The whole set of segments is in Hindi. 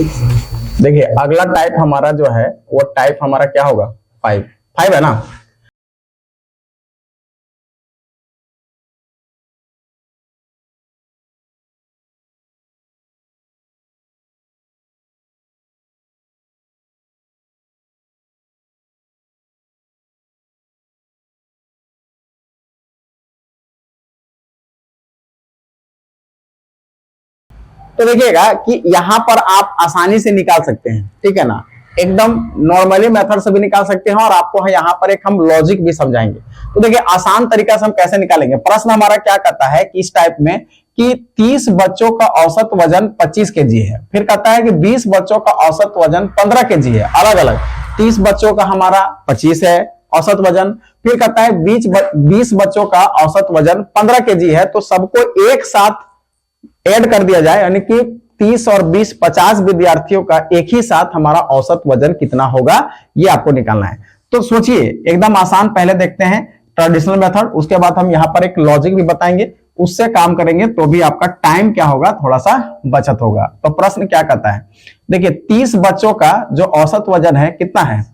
देखिए अगला टाइप हमारा जो है वो टाइप हमारा क्या होगा, 5 5 है ना। तो देखिएगा कि यहां पर आप आसानी से निकाल सकते हैं, ठीक है ना, एकदम नॉर्मली मेथड से भी निकाल सकते हैं और आपको यहाँ पर एक हम लॉजिक भी समझाएंगे। तो देखिए आसान तरीका से हम कैसे निकालेंगे। प्रश्न हमारा क्या कहता है कि इस टाइप में कि 30 बच्चों का औसत वजन 25 केजी है, फिर कहता है कि 20 बच्चों का औसत वजन 15 केजी है, अलग अलग। 30 बच्चों का हमारा 25 है औसत वजन, फिर कहता है 20 बच्चों का औसत वजन 15 केजी है, तो सबको एक साथ ऐड कर दिया जाए, यानी कि 30 और 20 50 विद्यार्थियों का एक ही साथ हमारा औसत वजन कितना होगा ये आपको निकालना है। तो सोचिए एकदम आसान, पहले देखते हैं ट्रेडिशनल मेथड, उसके बाद हम यहां पर एक लॉजिक भी बताएंगे, उससे काम करेंगे तो भी आपका टाइम क्या होगा, थोड़ा सा बचत होगा। तो प्रश्न क्या कहता है, देखिए 30 बच्चों का जो औसत वजन है कितना है,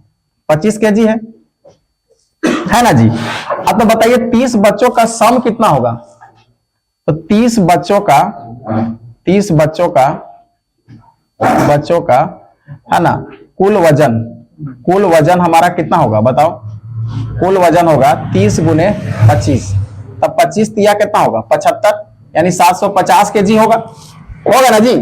25 केजी है ना जी। अब तो बताइए 30 बच्चों का सम कितना होगा, तो 30 बच्चों का है ना कुल वजन हमारा कितना होगा बताओ, कुल वजन होगा 30 गुने 25, तब 25 दिया कितना होगा 75, यानी 750 केजी होगा ना जी।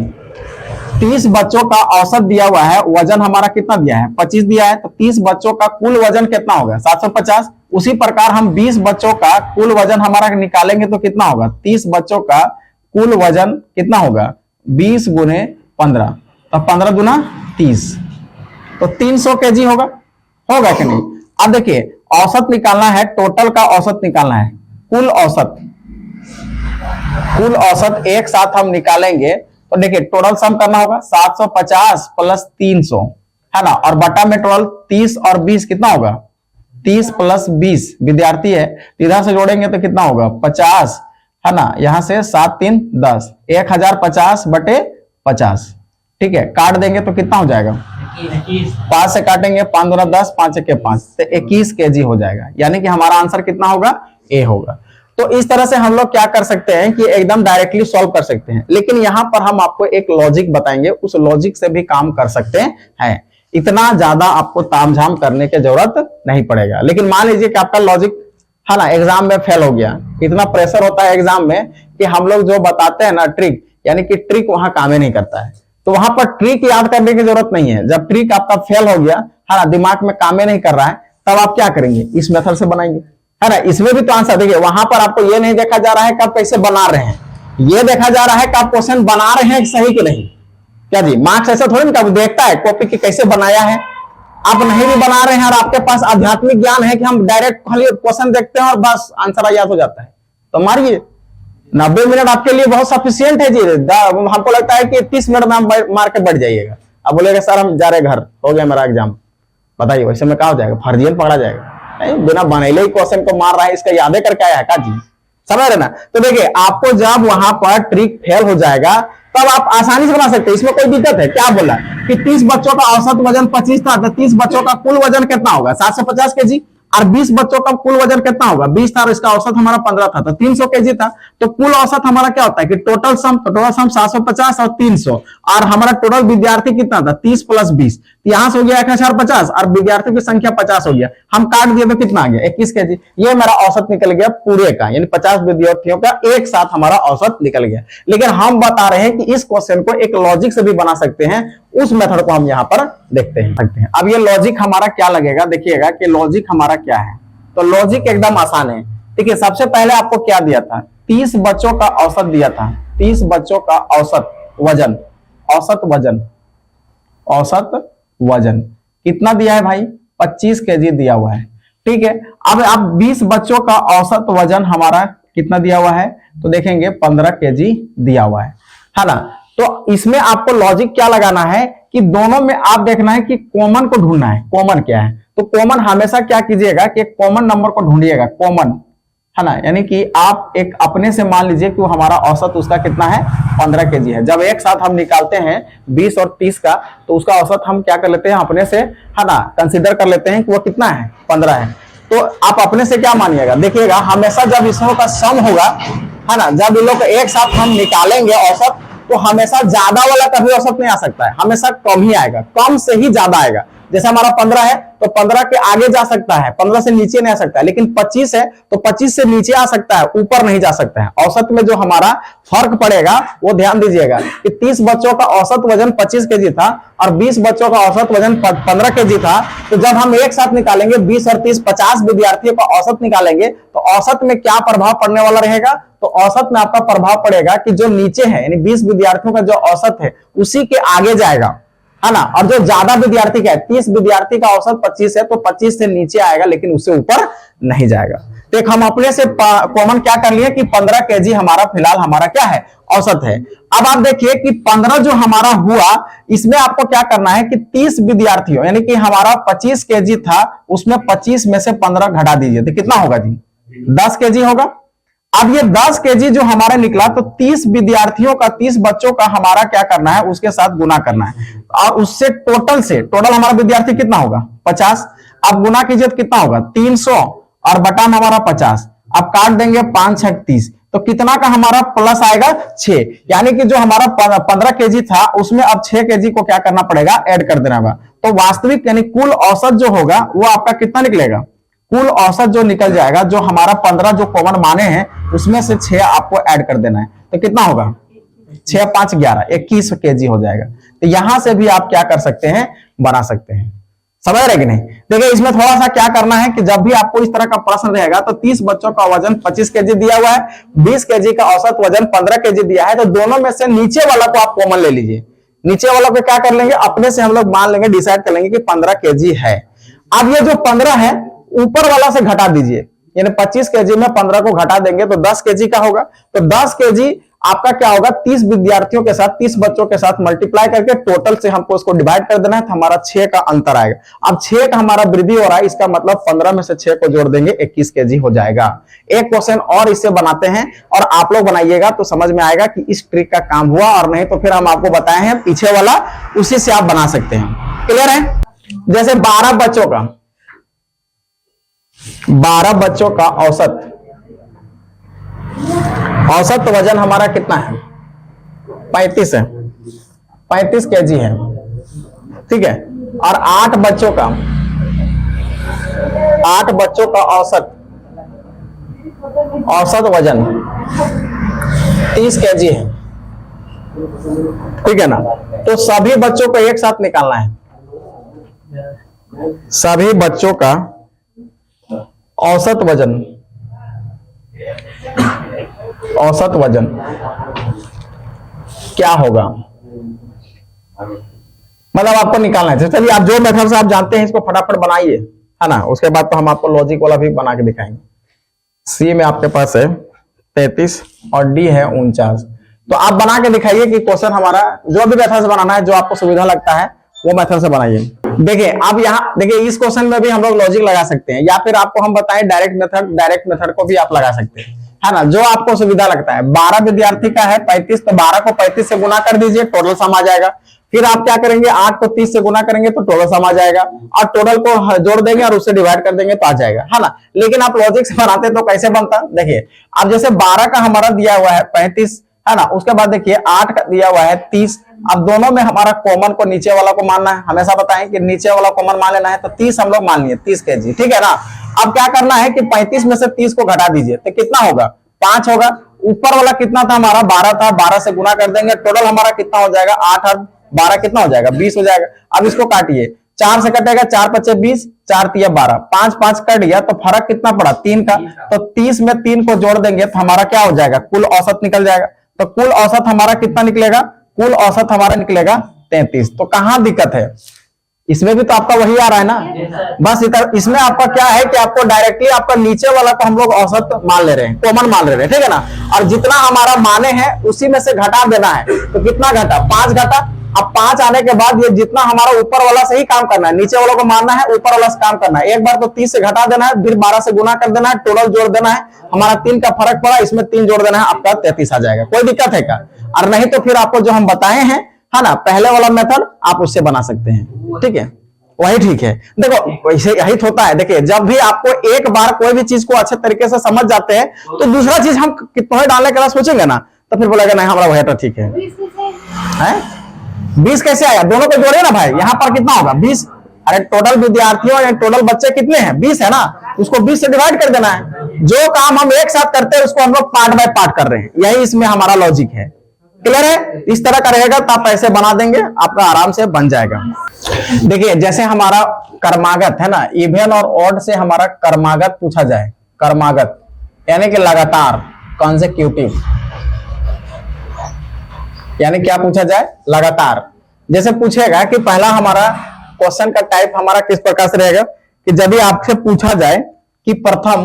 30 बच्चों का औसत दिया हुआ है, वजन हमारा कितना दिया है 25 दिया है, तो 30 बच्चों का कुल वजन कितना होगा 750। उसी प्रकार हम 20 बच्चों का कुल वजन हमारा निकालेंगे तो कितना होगा, 30 बच्चों का कुल वजन कितना होगा 20 गुने 15, तो 15 गुना 30, तो 300 केजी होगा कि नहीं। अब देखिए औसत निकालना है, टोटल का औसत निकालना है, कुल औसत एक साथ हम निकालेंगे तो देखिए टोटल सम करना होगा 750 प्लस 300 है ना, और बटा में टोटल 30 और 20 कितना होगा, 30 प्लस 20 विद्यार्थी है, इधर से जोड़ेंगे तो कितना होगा 50 है ना, यहां से 7 3 10, 1050 बटे 50, ठीक है। काट देंगे तो कितना हो जाएगा, 5 से काटेंगे 5 दूना 10, 5 1 5, तो 21 केजी हो जाएगा, यानी कि हमारा आंसर कितना होगा, ए होगा। तो इस तरह से हम लोग क्या कर सकते हैं कि एकदम डायरेक्टली सॉल्व कर सकते हैं, लेकिन यहां पर हम आपको एक लॉजिक बताएंगे, उस लॉजिक से भी काम कर सकते हैं, इतना ज्यादा आपको तामझाम करने की जरूरत नहीं पड़ेगा। लेकिन मान लीजिए कि आपका लॉजिक है ना एग्जाम में फेल हो गया, इतना प्रेशर होता है एग्जाम में कि हम लोग जो बताते हैं ना ट्रिक, यानी कि ट्रिक वहां काम ही नहीं करता है, तो वहां पर ट्रिक याद करने की जरूरत नहीं है। जब ट्रिक आपका फेल हो गया है ना, दिमाग में काम ही नहीं कर रहा है, तब आप क्या करेंगे, इस मेथड से बनाएंगे, है ना। इसमें भी तो आंसर देखिए, वहां पर आपको ये नहीं देखा जा रहा है कि आप कैसे बना रहे हैं, ये देखा जा रहा है कि आप क्वेश्चन बना रहे हैं सही कि नहीं। क्या जी, मार्क्स ऐसा थोड़ी ना देखता है कॉपी की कैसे बनाया है, आप नहीं भी बना रहे हैं और आपके पास आध्यात्मिक ज्ञान है कि हम डायरेक्ट खाली क्वेश्चन देखते हैं और बस आंसर याद हो जाता है, तो मारिए 90 मिनट आपके लिए बहुत सफिशियंट है जी। हमको लगता है कि 30 मिनट में आप मार के बैठ जाइएगा, अब बोलेगा सर हम जा रहे घर, हो गया मेरा एग्जाम, बताइए वैसे में क्या हो जाएगा, फर्जियन पकड़ा जाएगा। नहीं, बिना बनेले ही क्वेश्चन को मार रहा है, इसका यादें करके आया है का जी, समझ रहे ना। तो देखिए आपको जब वहां पर ट्रिक फेल हो जाएगा तब आप आसानी से बना सकते हैं, इसमें कोई दिक्कत है क्या। बोला कि 30 बच्चों का औसत वजन 25 था, तो 30 बच्चों का कुल वजन कितना होगा 750 केजी, और 20 बच्चों का कुल वजन कितना होगा 20 था और इसका औसत हमारा 15 था, तो 300 केजी था। तो कुल औसत हमारा क्या होता है कि टोटल सम 750 और 300, और हमारा टोटल विद्यार्थी कितना था 30 प्लस 20, यहां से हो गया 1050 और विद्यार्थियों की संख्या 50 हो गया, हम काट दिए तो कितना आ गया 21 केजी। ये मेरा औसत निकल गया पूरे का, यानी 50 विद्यार्थियों का एक साथ हमारा औसत निकल गया। लेकिन हम बता रहे हैं कि इस क्वेश्चन को एक लॉजिक से भी बना सकते हैं, उस मेथड को हम यहां पर देखते हैं। अब ये लॉजिक हमारा क्या लगेगा, देखिएगा कि लॉजिक हमारा क्या है। तो लॉजिक एकदम आसान है। देखिए सबसे पहले आपको क्या दिया था, 30 बच्चों का औसत दिया था, 30 बच्चों का औसत वजन कितना दिया है भाई 25 केजी दिया हुआ है, ठीक है। अब 20 बच्चों का औसत वजन हमारा कितना दिया हुआ है, तो देखेंगे 15 केजी दिया हुआ है ना। तो इसमें आपको लॉजिक क्या लगाना है कि दोनों में आप देखना है कि कॉमन को ढूंढना है, कॉमन क्या है। तो कॉमन हमेशा क्या कीजिएगा कि कॉमन नंबर को ढूंढिएगा, कॉमन है ना, यानी कि आप एक अपने से मान लीजिए कि वो हमारा औसत उसका कितना है 15 केजी है। जब एक साथ हम निकालते हैं 20 और 30 का, तो उसका औसत हम क्या कर लेते हैं अपने से, है ना, कंसीडर कर लेते हैं कि वो कितना है 15 है। तो आप अपने से क्या मानिएगा, देखिएगा हमेशा जब इसमें का सम होगा, है ना, जब इन लोग को एक साथ हम निकालेंगे औसत, तो हमेशा ज्यादा वाला कभी औसत नहीं आ सकता है, हमेशा कम ही आएगा, कम से ही ज्यादा आएगा। जैसे हमारा 15 है तो 15 के आगे जा सकता है, 15 से नीचे नहीं आ सकता है, लेकिन 25 है तो 25 से नीचे आ सकता है, ऊपर नहीं जा सकता है। औसत में जो हमारा फर्क पड़ेगा वो ध्यान दीजिएगा कि 30 बच्चों का औसत वजन 25 केजी था और 20 बच्चों का औसत वजन 15 केजी था। तो जब हम एक साथ निकालेंगे 20 और 30 50 विद्यार्थियों का औसत निकालेंगे, तो औसत में क्या प्रभाव पड़ने वाला रहेगा, तो औसत में आपका प्रभाव पड़ेगा कि जो नीचे है यानी 20 विद्यार्थियों का जो औसत है उसी के आगे जाएगा, है ना, और जो ज्यादा विद्यार्थी का है 30 विद्यार्थी का औसत 25 है तो 25 से नीचे आएगा लेकिन उससे ऊपर नहीं जाएगा। तो एक हम अपने से कॉमन क्या कर लिए कि 15 केजी हमारा फिलहाल हमारा क्या है औसत है। अब आप देखिए कि 15 जो हमारा हुआ, इसमें आपको क्या करना है कि 30 विद्यार्थियों यानी कि हमारा 25 केजी था, उसमें 25 में से 15 घटा दीजिए तो कितना होगा जी, 10 केजी होगा। अब ये 10 केजी जो हमारा निकला, तो 30 विद्यार्थियों का 30 बच्चों का हमारा क्या करना है, उसके साथ गुना करना है और उससे टोटल हमारा विद्यार्थी कितना होगा 50। अब गुना कीजिए तो कितना होगा 300 और बटा में हमारा 50। अब काट देंगे 5 6 30, तो कितना का हमारा प्लस आएगा 6, यानी कि जो हमारा 15 केजी था उसमें अब 6 केजी को क्या करना पड़ेगा, ऐड कर देना होगा। तो वास्तविक यानी कुल औसत जो होगा वो आपका कितना निकलेगा, कुल औसत जो निकल जाएगा, जो हमारा 15 जो कॉमन माने हैं उसमें से 6 आपको ऐड कर देना है, तो कितना होगा 6 5 11 21 केजी हो जाएगा। तो यहां से भी आप क्या कर सकते हैं, बना सकते हैं। समझ रहे कि नहीं। देखिए इसमें थोड़ा सा क्या करना है कि जब भी आपको इस तरह का प्रश्न रहेगा, तो 30 बच्चों का वजन 25 केजी दिया हुआ है, 20 केजी का औसत वजन 15 केजी दिया है, तो दोनों में से नीचे वाला को आप कॉमन ले लीजिए। नीचे वाला को क्या कर लेंगे, अपने से हम लोग मान लेंगे, डिसाइड कर लेंगे कि 15 केजी है। अब ये जो 15 है ऊपर वाला से घटा दीजिए, यानी 25 केजी में 15 को घटा देंगे तो 10 केजी का होगा। तो 10 केजी आपका क्या होगा, 30 विद्यार्थियों के साथ 30 बच्चों के साथ मल्टीप्लाई करके टोटल से हमको इसको डिवाइड कर देना है, तो हमारा 6 का अंतर आएगा। अब 6 का हमारा वृद्धि हो रहा है, इसका मतलब 15 में से 6 को जोड़ देंगे 21 केजी हो जाएगा। एक क्वेश्चन और इससे बनाते हैं और आप लोग बनाइएगा तो समझ में आएगा कि इस ट्रिक का काम हुआ, और नहीं तो फिर हम आपको बताए हैं पीछे वाला, उसी से आप बना सकते हैं। क्लियर है। जैसे 12 बच्चों का औसत वजन हमारा कितना है 35 है, 35 केजी है, ठीक है। और 8 बच्चों का औसत वजन 30 केजी है, ठीक है ना। तो सभी बच्चों को एक साथ निकालना है, सभी बच्चों का औसत वजन क्या होगा, मतलब आपको निकालना है। चलिए आप जो मेथड से आप जानते हैं इसको फटाफट बनाइए, है ना। उसके बाद तो हम आपको लॉजिक वाला भी बना के दिखाएंगे। सी में आपके पास है 33 और डी है 49। तो आप बना के दिखाइए कि क्वेश्चन हमारा जो भी मेथड से बनाना है, जो आपको सुविधा लगता है वो मेथड से बनाइए। देखिए अब यहाँ देखिए इस क्वेश्चन में भी हम लोग लॉजिक लगा सकते हैं, या फिर आपको हम बताएं डायरेक्ट मेथड को भी आप लगा सकते हैं, है ना, जो आपको सुविधा लगता है। 12 विद्यार्थी का है 35, तो 12 को 35 से गुना कर दीजिए, टोटल सम आ जाएगा। फिर आप क्या करेंगे, 8 को 30 से गुना करेंगे तो टोटल सम आ जाएगा, और टोटल को जोड़ देंगे और उससे डिवाइड कर देंगे तो आ जाएगा, है ना। लेकिन आप लॉजिक से बनाते तो कैसे बनता, देखिए अब जैसे 12 का हमारा दिया हुआ है 35, है ना, उसके बाद देखिए 8 का दिया हुआ है 30। अब दोनों में हमारा कॉमन को नीचे वाला को मानना है, हमेशा बताएं कि नीचे वाला कॉमन मान लेना है, तो 30 हम लोग मान लिए 30 केजी, ठीक है ना। अब क्या करना है कि 35 में से 30 को घटा दीजिए तो कितना होगा 5 होगा। ऊपर वाला कितना था हमारा 12 था, 12 से गुना कर देंगे, टोटल हमारा कितना हो जाएगा 8 और 12 कितना हो जाएगा 20 हो जाएगा। अब इसको काटिए, 4 से कटेगा, 4 5 20, 4 3 12, 5 5 कट गया, तो फर्क कितना पड़ा 3 का। तो 30 में 3 को जोड़ देंगे तो हमारा क्या हो जाएगा, कुल औसत निकल जाएगा। तो कुल औसत हमारा कितना निकलेगा, कुल औसत हमारा निकलेगा 33। तो कहां दिक्कत है, इसमें भी तो आपका वही आ रहा है ना। बस इधर इसमें आपका क्या है कि आपको डायरेक्टली आपका नीचे वाला को हम लोग औसत मान ले रहे हैं, कॉमन मान ले रहे हैं, ठीक है ना। और जितना हमारा माने हैं उसी में से घटा देना है, तो कितना घटा 5 घटा, अब 5 आने के बाद ये जितना हमारा ऊपर वाला से ही काम करना है, नीचे वाला को मारना है, ऊपर वाला से काम करना है। एक बार तो 30 से घटा देना है, फिर 12 से गुना कर देना है, टोटल जोड़ देना है। हमारा 3 का फर्क पड़ा, इसमें 3 जोड़ देना है, आपका 33 आ जाएगा। कोई दिक्कत है क्या? और नहीं तो फिर आपको जो हम बताए हैं, है ना, पहले वाला मेथड आप उससे बना सकते हैं। ठीक है, वही ठीक है। देखो वैसे यही होता है। देखिए जब भी आपको एक बार कोई भी चीज को अच्छे तरीके से समझ जाते हैं, तो दूसरा चीज हम कितना डालने के बाद सोचेंगे ना, तो फिर बोलेगा नहीं हमारा वही तो ठीक है। 20 कैसे आया? दोनों को जोड़े ना भाई, यहाँ पर कितना होगा 20। अरे टोटल विद्यार्थियों या टोटल बच्चे कितने हैं? 20 है ना, उसको 20 से डिवाइड कर देना है। जो काम हम एक साथ करते हैं उसको हम लोग पार्ट बाय पार्ट कर रहे हैं, यही इसमें हमारा लॉजिक है। क्लियर है? इस तरह का रहेगा तो आप ऐसे बना देंगे, आपका आराम से बन जाएगा। देखिए जैसे हमारा कर्मागत है ना, इवन और ऑड से हमारा कर्मागत पूछा जाए, कर्मागत यानी कि लगातार, कॉन्सेक्यूटिव, यानी क्या पूछा जाए? लगातार। जैसे पूछेगा कि पहला हमारा क्वेश्चन का टाइप हमारा किस प्रकार से रहेगा कि जब भी आपसे पूछा जाए कि प्रथम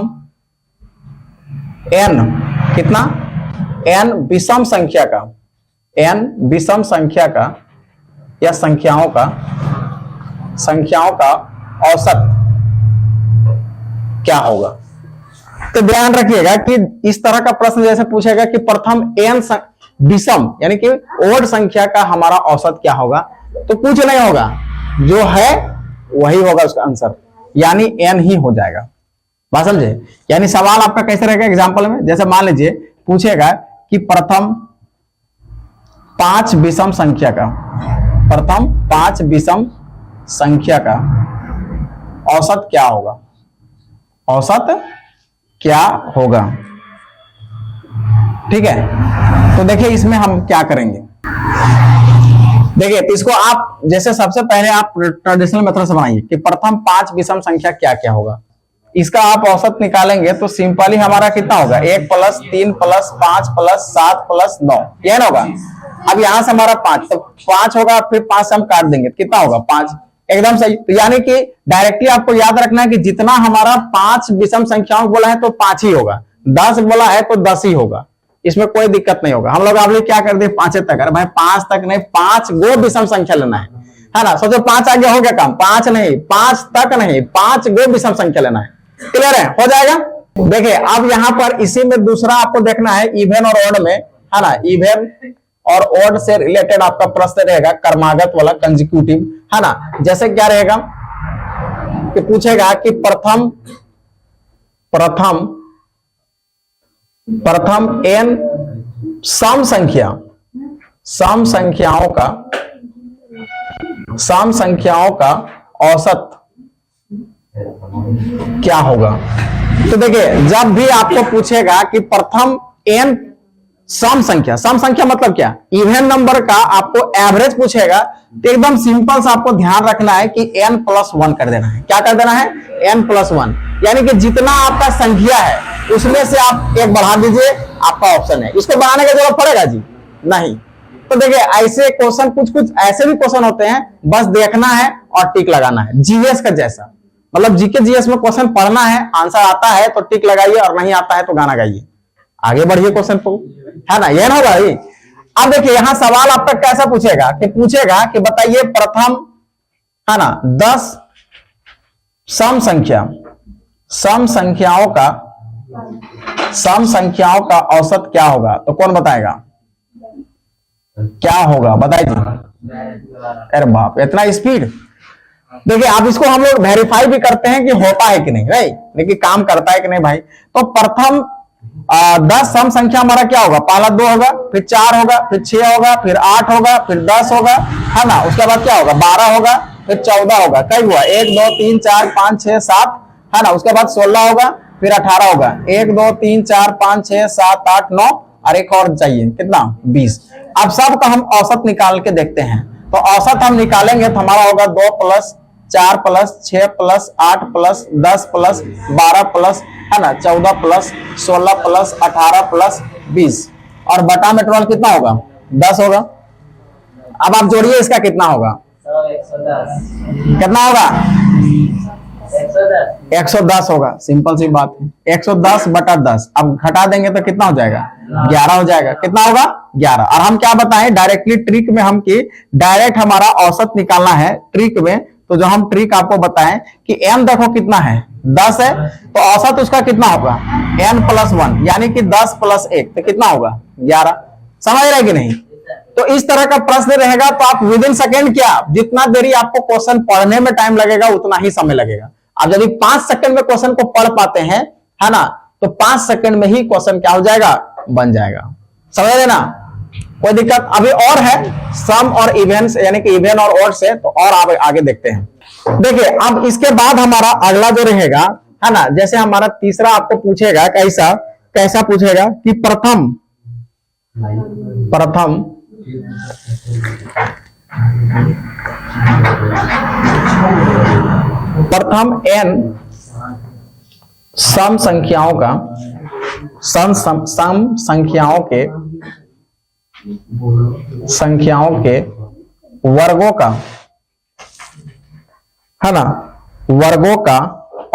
n कितना, n विषम संख्या का, n विषम संख्या का या संख्याओं का औसत क्या होगा। तो ध्यान रखिएगा कि इस तरह का प्रश्न जैसे पूछेगा कि प्रथम n विषम यानी कि ओड संख्या का हमारा औसत क्या होगा, तो कुछ नहीं होगा, जो है वही होगा उसका आंसर, यानी n ही हो जाएगा। बात समझे? यानी सवाल आपका कैसे रहेगा एग्जांपल में, जैसे मान लीजिए पूछेगा कि प्रथम 5 विषम संख्या का, प्रथम 5 विषम संख्या का औसत क्या होगा, औसत क्या होगा। ठीक है, तो देखिए इसमें हम क्या करेंगे। देखिए तो इसको आप जैसे सबसे पहले आप ट्रेडिशनल मेथड से बनाइए कि प्रथम 5 विषम संख्या क्या क्या होगा। इसका आप औसत निकालेंगे तो सिंपली हमारा कितना होगा, 1 + 3 + 5 + 7 + 9, यह ना होगा। अब यहां से हमारा 5, तो 5 होगा, फिर 5 से हम काट देंगे, कितना होगा 5, एकदम सही। तो यानी कि डायरेक्टली आपको याद रखना है कि जितना हमारा 5 विषम संख्याओं बोला है तो 5 ही होगा, 10 बोला है तो 10 ही होगा, इसमें कोई दिक्कत नहीं होगा। हम लोग आप क्या कर दे 5 तक, अरे भाई 5 तक नहीं, 5 गो विषम संख्या लेना है ना। सोचो 5 आगे हो गया काम, 5 नहीं, 5 तक नहीं, 5 गो विषम संख्या लेना है। क्लियर है? हो जाएगा। देखिए अब यहां पर इसी में दूसरा आपको देखना है इवन और ऑड में, है ना, इवन और ऑड से रिलेटेड आपका प्रश्न रहेगा कर्मागत वाला, कंसेक्यूटिव, है ना। जैसे क्या रहेगा कि पूछेगा कि प्रथम n सम संख्याओं का औसत क्या होगा। तो देखिए जब भी आपको पूछेगा कि प्रथम n सम संख्या मतलब क्या, इवन नंबर का आपको एवरेज पूछेगा, तो एकदम सिंपल सा आपको ध्यान रखना है कि n + 1 कर देना है। क्या कर देना है? n + 1, यानी कि जितना आपका संख्या है उसमें से आप एक बढ़ा दीजिए, आपका ऑप्शन है। इसको बढ़ाने की जरूरत पड़ेगा जी? नहीं। तो देखिए ऐसे क्वेश्चन, कुछ ऐसे भी क्वेश्चन होते हैं, बस देखना है और टिक लगाना है, जीएस का जैसा। मतलब जीके जीएस में क्वेश्चन पढ़ना है, आंसर आता है तो टिक लगाइए और नहीं आता है तो गाना गाइए, आगे बढ़िए क्वेश्चन को, है ना, ये ना भाई। अब देखिए यहां सवाल आपका कैसा पूछेगा कि बताइए प्रथम, है ना, 10 सम संख्याओं का औसत क्या होगा। तो कौन बताएगा क्या होगा, बताइए। अरे बाप, इतना स्पीड। देखिए अब इसको हम लोग वेरीफाई भी करते हैं कि होता है कि नहीं, भाई देखिए काम करता है कि नहीं भाई। तो प्रथम 10 सम संख्या हमारा क्या होगा, पहला 2 होगा, फिर 4 होगा, फिर 6 होगा, फिर 8 होगा, फिर 10 होगा, है ना। उसके बाद क्या होगा, 12 होगा, फिर 14 होगा। कई हुआ 1 2 3 4 5 6 7, है ना। उसके बाद 16 होगा, फिर 18 होगा, 1 2 3 4 5 6 7 8 9, और एक और चाहिए कितना, 20। अब सबका हम औसत निकाल के देखते हैं। तो औसत हम निकालेंगे तो हमारा होगा 2 + 4 + 6 + 8 + 10 + 12 +, है ना, 14 + 16 + 18 + 20, और बटा में टोटल कितना होगा, 10 होगा। अब आप जोड़िए इसका कितना होगा, 110 कितना होगा, 110 होगा, सिंपल सी बात है। 110 बटा 10, अब घटा देंगे तो कितना हो जाएगा? 11 हो जाएगा। कितना होगा? 11। और हम क्या बताएं डायरेक्टली ट्रिक में, हम की डायरेक्ट हमारा औसत निकालना है ट्रिक में। तो जो हम ट्रिक आपको बताएं कि n देखो कितना है, 10 है, तो औसत उसका कितना होगा? n+1, यानी कि 10 + 1 तो कितना होगा? 11। समझ रहे कि नहीं? तो इस तरह का प्रश्न रहेगा तो आप विद इन सेकेंड, क्या जितना देरी आपको क्वेश्चन पढ़ने में टाइम लगेगा उतना ही समय लगेगा। आप यदि 5 सेकंड में क्वेश्चन को पढ़ पाते हैं, है ना, तो 5 सेकंड में ही क्वेश्चन क्या हो जाएगा? बन जाएगा। समझ रहे ना? कोई दिक्कत? अभी और है सम और इवेन, यानी कि इवेन और ओड से, तो और आगे देखते हैं। देखिए अब इसके बाद हमारा अगला जो रहेगा, है ना, जैसे हमारा तीसरा आपको पूछेगा कैसा पूछेगा कि प्रथम n सम संख्याओं के वर्गों का, है ना, वर्गों का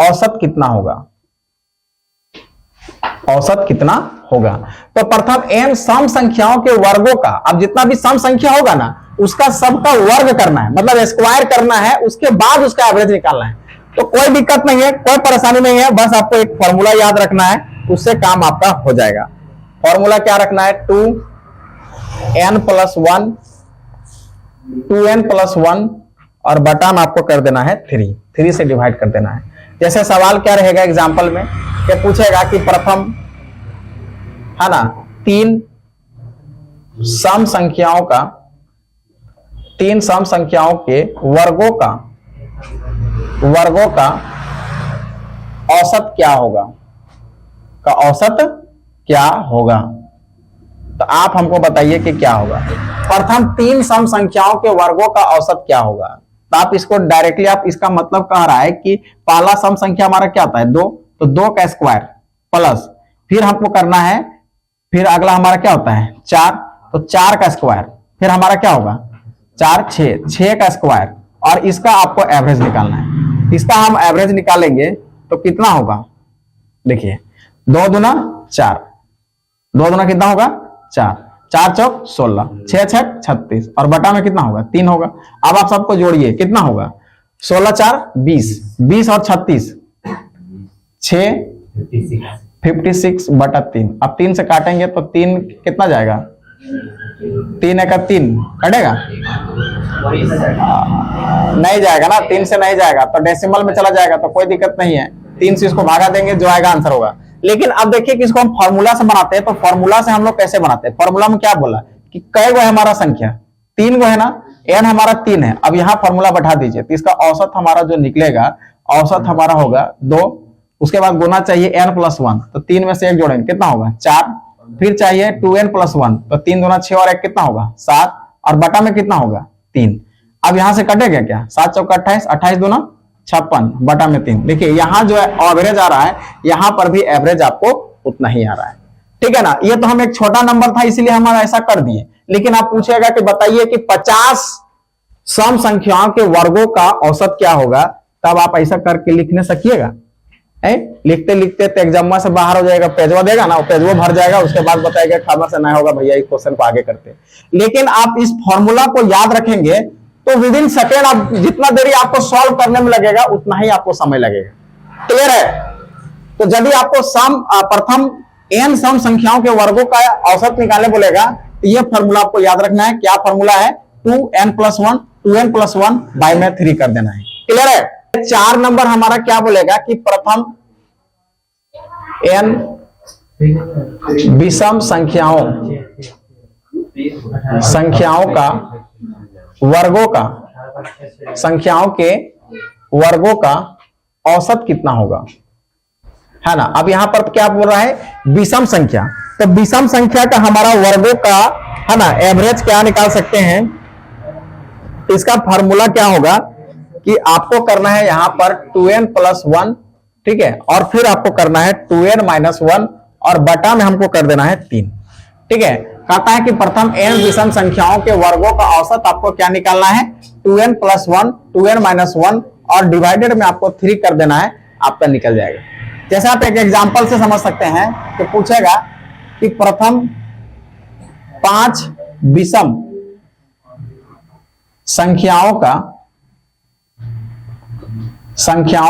औसत कितना होगा? औसत कितना होगा? तो प्रथम n सम संख्याओं के वर्गों का, अब जितना भी सम संख्या होगा ना उसका सबका वर्ग करना है, मतलब स्क्वायर करना है, उसके बाद उसका एवरेज निकालना है। तो कोई दिक्कत नहीं है, कोई परेशानी नहीं है, बस आपको एक फॉर्मूला याद रखना है, उससे काम आपका हो जाएगा। फॉर्मूला क्या रखना है? 2n+1 और बटा में आपको कर देना है 3 से डिवाइड कर देना है। जैसे सवाल क्या रहेगा एग्जाम्पल में, क्या पूछेगा कि प्रथम, है ना, 3 सम संख्याओं के वर्गों का औसत क्या होगा? तो आप हमको बताइए कि क्या होगा। प्रथम 3 सम संख्याओं के वर्गों का औसत क्या होगा? तो आप इसको डायरेक्टली, आप इसका मतलब कह रहा है कि पहला सम संख्या हमारा क्या होता है? 2, तो 2 का स्क्वायर प्लस, फिर हमको करना है, फिर अगला हमारा क्या होता है? 4, तो 4 का स्क्वायर, फिर हमारा क्या होगा? 4, 6 का स्क्वायर, और इसका आपको एवरेज निकालना है। इसका हम एवरेज निकालेंगे तो कितना होगा? देखिए 2 दूना 4, 2 दूना कितना होगा? 4, 4 चौक 16, 6 छक 36, और बटा में कितना होगा? 3 होगा। अब आप सबको जोड़िए, कितना होगा? 16 4 20, 20 और 36 6 56 बटा 3। अब 3 से काटेंगे तो 3 कितना जाएगा? 3 एक 3 कटेगा? नहीं जाएगा ना, 3 से नहीं जाएगा, तो डेसिमल में चला जाएगा, तो कोई दिक्कत नहीं है। 3 से इसको भागा देंगे, जो आएगा आंसर होगा। लेकिन अब देखिए कि इसको हम फॉर्मूला से बनाते हैं, तो फॉर्मूला से हम लोग कैसे बनाते हैं? फॉर्मूला में क्या बोला कि कई गो है हमारा संख्या? 3 गो है ना, n हमारा 3 है। अब यहाँ फॉर्मूला बैठा दीजिए, तो इसका औसत हमारा जो निकलेगा, औसत हमारा होगा 2, उसके बाद गुना चाहिए n+1, तो 3 में से 1 जोड़ेंगे, कितना होगा? 4, फिर चाहिए 2n+1, तो 3 दूना 6 और 1 कितना होगा? 7, और बटा में कितना होगा? 3। अब यहां से कटेगा क्या? 7 चौका 28, 28 दूना 56 बटा में 3। देखिए यहाँ जो है एवरेज आ रहा है, यहां पर भी एवरेज आपको उतना ही आ रहा है। ठीक है ना? ये तो हम एक छोटा नंबर था इसलिए हम ऐसा कर दिए, लेकिन आप पूछेगा कि बताइए कि 50 सम संख्याओं के वर्गों का औसत क्या होगा, तब आप ऐसा करके लिखने सकिएगा। लिखते लिखते तो एग्जाम से बाहर हो जाएगा, पेजवा देगा ना, पेजवा भर जाएगा, उसके बाद बताएगा खबर से नहीं होगा भैया, इस क्वेश्चन को आगे करते। लेकिन आप इस फॉर्मूला को याद रखेंगे तो विद इन सेकेंड, आप जितना देरी आपको सॉल्व करने में लगेगा उतना ही आपको समय लगेगा। क्लियर है? तो यदि आपको प्रथम n सम संख्याओं के वर्गों का औसत निकालने बोलेगा, तो ये फॉर्मूला आपको याद रखना है। क्या फॉर्मूला है? 2n+1 बाय में 3 कर देना है। क्लियर है? 4 नंबर हमारा क्या बोलेगा कि प्रथम n विषम संख्याओं के वर्गों का औसत कितना होगा, है ना। अब यहां पर क्या बोल रहा है? विषम संख्या। तो विषम संख्या का हमारा वर्गों का, है ना, एवरेज क्या निकाल सकते हैं? इसका फॉर्मूला क्या होगा कि आपको करना है यहां पर 2n+1, ठीक है, और फिर आपको करना है 2n-1, और बटा में हमको कर देना है 3। ठीक है? कहता है कि प्रथम n विषम संख्याओं के वर्गों का औसत आपको क्या निकालना है? 2n+1, 2n-1 और डिवाइडेड में आपको 3 कर देना है, आपका निकल जाएगा। जैसे आप एक एग्जांपल से समझ सकते हैं कि पूछेगा कि प्रथम 5 विषम संख्याओं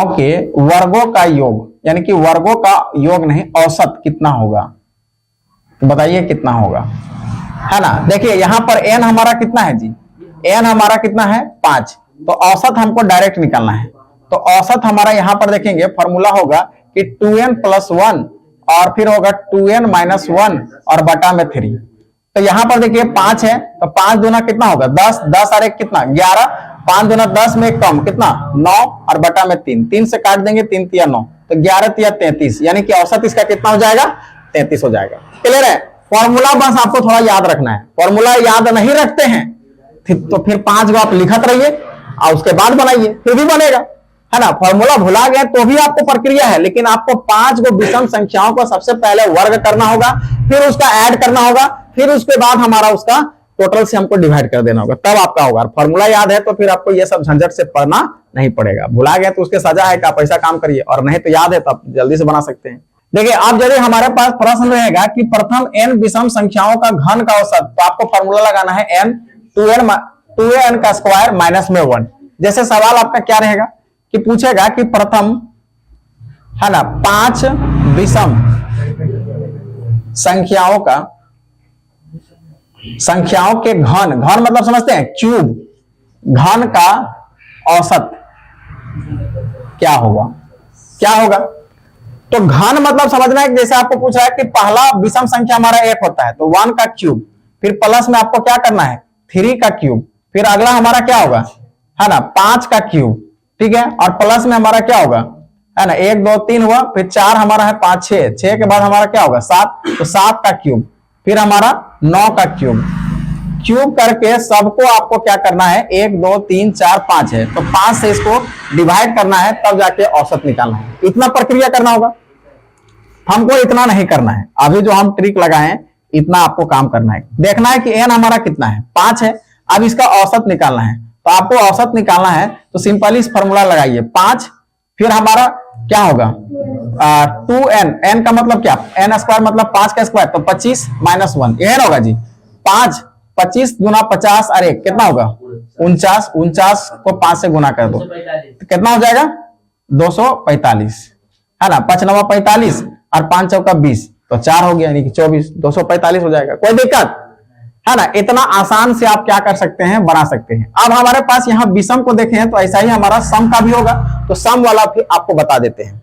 के वर्गों का योग, यानी कि वर्गों का योग नहीं, औसत कितना होगा, तो बताइए कितना होगा, है ना। देखिए यहां पर n हमारा कितना है जी, n हमारा कितना है 5, तो औसत हमको डायरेक्ट निकालना है। तो औसत हमारा यहां पर देखेंगे फॉर्मूला होगा कि 2n + 1 और फिर होगा 2n - 1 और बटा में 3। तो यहां पर देखिए 5 है, तो 5 दूना कितना होगा 10, 10 और 1 कितना 11, 5 दूना 10 में 1 कम कितना 9 और बटा में 3, 3 से काट देंगे 3 तिया 9, तो 11 तिया 33, यानी कि औसत इसका कितना हो जाएगा 33 हो जाएगा। क्लियर है। फॉर्मूला बस आपको थोड़ा याद रखना है, फॉर्मूला याद नहीं रखते हैं तो फिर 5 को आप लिखत रहिए और उसके बाद बनाइए, फिर भी बनेगा, है ना। फॉर्मूला भुला गए तो भी आपको प्रक्रिया है, लेकिन आपको 5 को विषम संख्याओं को सबसे पहले वर्ग करना होगा, फिर उसका ऐड करना होगा, फिर उसके बाद हमारा उसका टोटल से हमको डिवाइड कर देना होगा, तब आपका होगा। फॉर्मूला याद है तो फिर आपको ये सब झंझट से पढ़ना नहीं पड़ेगा। भुला गया तो उसके सजा है कि आप ऐसा काम करिए, और नहीं तो याद है तो आप जल्दी से बना सकते हैं। देखिए आप यदि हमारे पास प्रश्न रहेगा कि प्रथम n विषम संख्याओं का घन का औसत, तो आपको फॉर्मूला लगाना है n 2n का स्क्वायर माइनस में 1। जैसे सवाल आपका क्या रहेगा कि पूछेगा कि प्रथम, है ना, 5 विषम संख्याओं के घन मतलब समझते हैं क्यूब, घन का औसत क्या होगा। तो घन मतलब समझना है कि जैसे आपको पूछा है कि पहला विषम संख्या हमारा 1 होता है, तो 1 का क्यूब, फिर प्लस में आपको क्या करना है 3 का क्यूब, फिर अगला हमारा क्या होगा, है ना, 5 का क्यूब, ठीक है, और प्लस में हमारा क्या होगा, है ना, 1 2 3 हुआ, फिर 4 हमारा है 5 6 के बाद हमारा क्या होगा 7, तो 7 का क्यूब, फिर हमारा 9 का क्यूब करके सबको आपको क्या करना है 1 2 3 4 5 है, तो 5 से इसको डिवाइड करना है, तब जाके औसत निकालना है। इतना प्रक्रिया करना होगा, हमको इतना नहीं करना है। अभी जो हम ट्रिक लगाए हैं इतना आपको काम करना है। देखना है कि n हमारा कितना है 5 है, अब इसका औसत निकालना है। तो आपको औसत निकालना है तो सिंपली इस फॉर्मूला लगाइए 5, फिर हमारा क्या होगा 2n, n का मतलब क्या, n स्क्वायर मतलब 5 का स्क्वायर, तो 25 - 1 ये होगा जी 5, 25 गुना 50 और 1 कितना होगा 49, 49 को 5 से गुना कर दो तो कितना हो जाएगा 245, है ना, 5 9 45 और 5 चौका 20, तो 4 हो गया, यानी कि 24, 245 हो जाएगा। कोई दिक्कत है ना। इतना आसान से आप क्या कर सकते हैं, बना सकते हैं। अब हमारे पास यहाँ विषम को देखें तो ऐसा ही हमारा सम का भी होगा, तो सम वाला भी आपको बता देते हैं।